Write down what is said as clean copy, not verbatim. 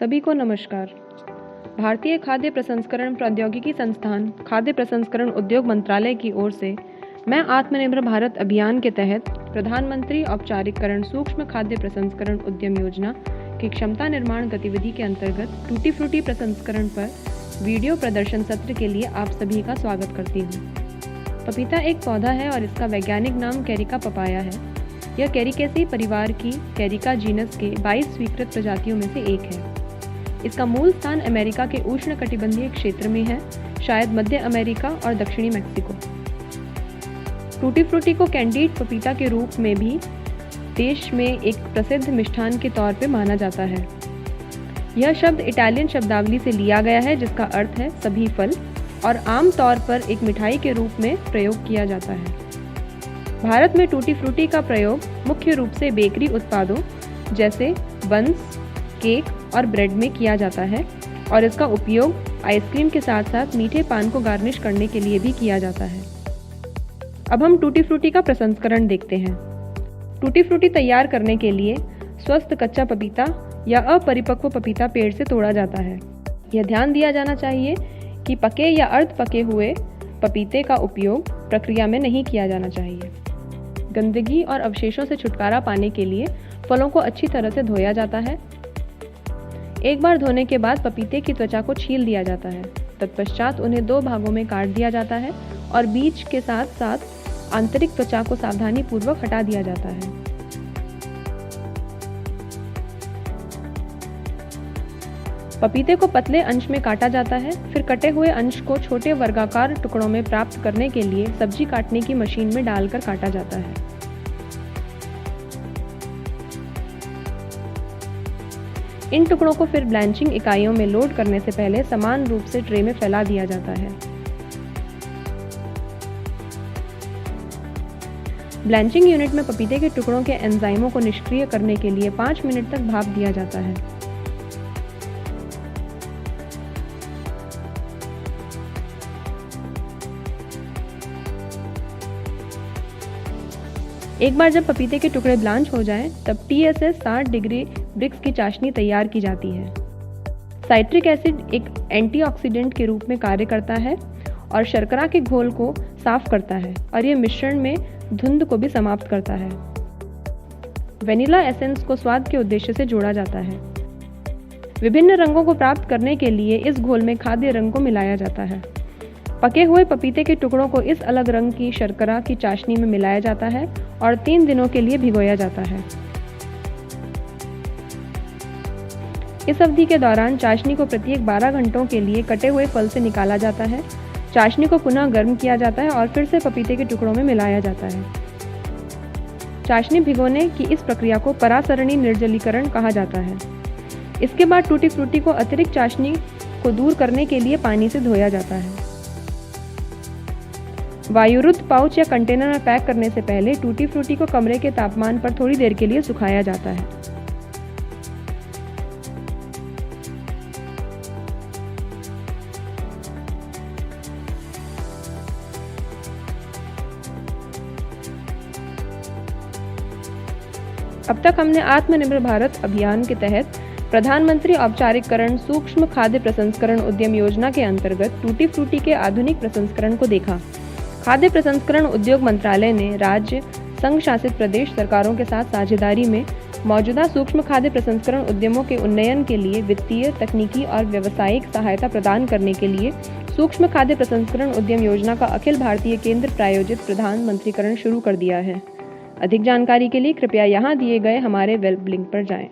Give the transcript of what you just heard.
सभी को नमस्कार। भारतीय खाद्य प्रसंस्करण प्रौद्योगिकी संस्थान खाद्य प्रसंस्करण उद्योग मंत्रालय की ओर से मैं आत्मनिर्भर भारत अभियान के तहत प्रधानमंत्री औपचारिकरण सूक्ष्म खाद्य प्रसंस्करण उद्यम योजना की क्षमता निर्माण गतिविधि के अंतर्गत टूटी फ्रूटी प्रसंस्करण पर वीडियो प्रदर्शन सत्र के लिए आप सभी का स्वागत करती हूँ। पपीता एक पौधा है और इसका वैज्ञानिक नाम कैरिका पपाया है। यह कैरिकेसी परिवार की कैरिका जीनस के 22 स्वीकृत प्रजातियों में से एक है। इसका मूल स्थान अमेरिका के उष्णकटिबंधीय क्षेत्र में है, शायद मध्य अमेरिका और दक्षिणी मैक्सिको। टूटी फ्रूटी को कैंडीड पपीता के रूप में भी देश में एक प्रसिद्ध मिष्ठान के तौर पर माना जाता है। यह शब्द इटालियन शब्दावली से लिया गया है जिसका अर्थ है सभी फल और आम तौर पर एक मिठाई के रूप में प्रयोग किया जाता है। भारत में टूटी फ्रूटी का प्रयोग मुख्य रूप से बेकरी उत्पादों जैसे बन्स, केक और ब्रेड में किया जाता है और इसका उपयोग आइसक्रीम के साथ साथ मीठे पान को गार्निश करने के लिए भी किया जाता है। अब हम टूटी फ्रूटी का प्रसंस्करण देखते हैं। टूटी फ्रूटी तैयार करने के लिए स्वस्थ कच्चा पपीता या अपरिपक्व पपीता पेड़ से तोड़ा जाता है। यह ध्यान दिया जाना चाहिए कि पके या अर्ध पके हुए पपीते का उपयोग प्रक्रिया में नहीं किया जाना चाहिए। गंदगी और अवशेषों से छुटकारा पाने के लिए फलों को अच्छी तरह से धोया जाता है। एक बार धोने के बाद पपीते की त्वचा को छील दिया जाता है। तत्पश्चात उन्हें 2 भागों में काट दिया जाता है और बीज के साथ साथ आंतरिक त्वचा को सावधानी पूर्वक हटा दिया जाता है। पपीते को पतले अंश में काटा जाता है, फिर कटे हुए अंश को छोटे वर्गाकार टुकड़ों में प्राप्त करने के लिए सब्जी काटने की मशीन में डालकर काटा जाता है। इन टुकड़ों को फिर ब्लैंचिंग इकाइयों में लोड करने से पहले समान रूप से ट्रे में फैला दिया जाता है। ब्लैंचिंग यूनिट में पपीते के टुकड़ों के एंजाइमों को निष्क्रिय करने के लिए 5 मिनट तक भाप दिया जाता है। एक बार जब पपीते के टुकड़े ब्लांच हो जाएं, तब TSS 60 डिग्री ब्रिक्स की चाशनी तैयार की जाती है। साइट्रिक एसिड एक एंटीऑक्सीडेंट के रूप में कार्य करता है और शर्करा के घोल को साफ करता है और यह मिश्रण में धुंध को भी समाप्त करता है। वेनिला एसेंस को स्वाद के उद्देश्य से जोड़ा जाता है। विभिन्न रंगों को प्राप्त करने के लिए इस घोल में खाद्य रंग को मिलाया जाता है। पके हुए पपीते के टुकड़ों को इस अलग रंग की शर्करा की चाशनी में मिलाया जाता है और 3 दिनों के लिए भिगोया जाता है। इस अवधि के दौरान चाशनी को प्रत्येक 12 घंटों के लिए कटे हुए फल से निकाला जाता है। चाशनी को पुनः गर्म किया जाता है और फिर से पपीते के टुकड़ों में मिलाया जाता है। चाशनी भिगोने की इस प्रक्रिया को परासरणी निर्जलीकरण कहा जाता है। इसके बाद टूटी फ्रूटी को अतिरिक्त चाशनी को दूर करने के लिए पानी से धोया जाता है। वायुरुद्ध पाउच या कंटेनर में पैक करने से पहले टूटी फ्रूटी को कमरे के तापमान पर थोड़ी देर के लिए सुखाया जाता है। अब तक हमने आत्मनिर्भर भारत अभियान के तहत प्रधानमंत्री औपचारिकरण सूक्ष्म खाद्य प्रसंस्करण उद्यम योजना के अंतर्गत टूटी फ्रूटी के आधुनिक प्रसंस्करण को देखा। खाद्य प्रसंस्करण उद्योग मंत्रालय ने राज्य, संघ शासित प्रदेश सरकारों के साथ साझेदारी में मौजूदा सूक्ष्म खाद्य प्रसंस्करण उद्यमों के उन्नयन के लिए वित्तीय, तकनीकी और व्यावसायिक सहायता प्रदान करने के लिए सूक्ष्म खाद्य प्रसंस्करण उद्यम योजना का अखिल भारतीय केंद्र प्रायोजित प्रधानमंत्रीकरण शुरू कर दिया है। अधिक जानकारी के लिए कृपया यहाँ दिए गए हमारे वेब लिंक पर जाएं।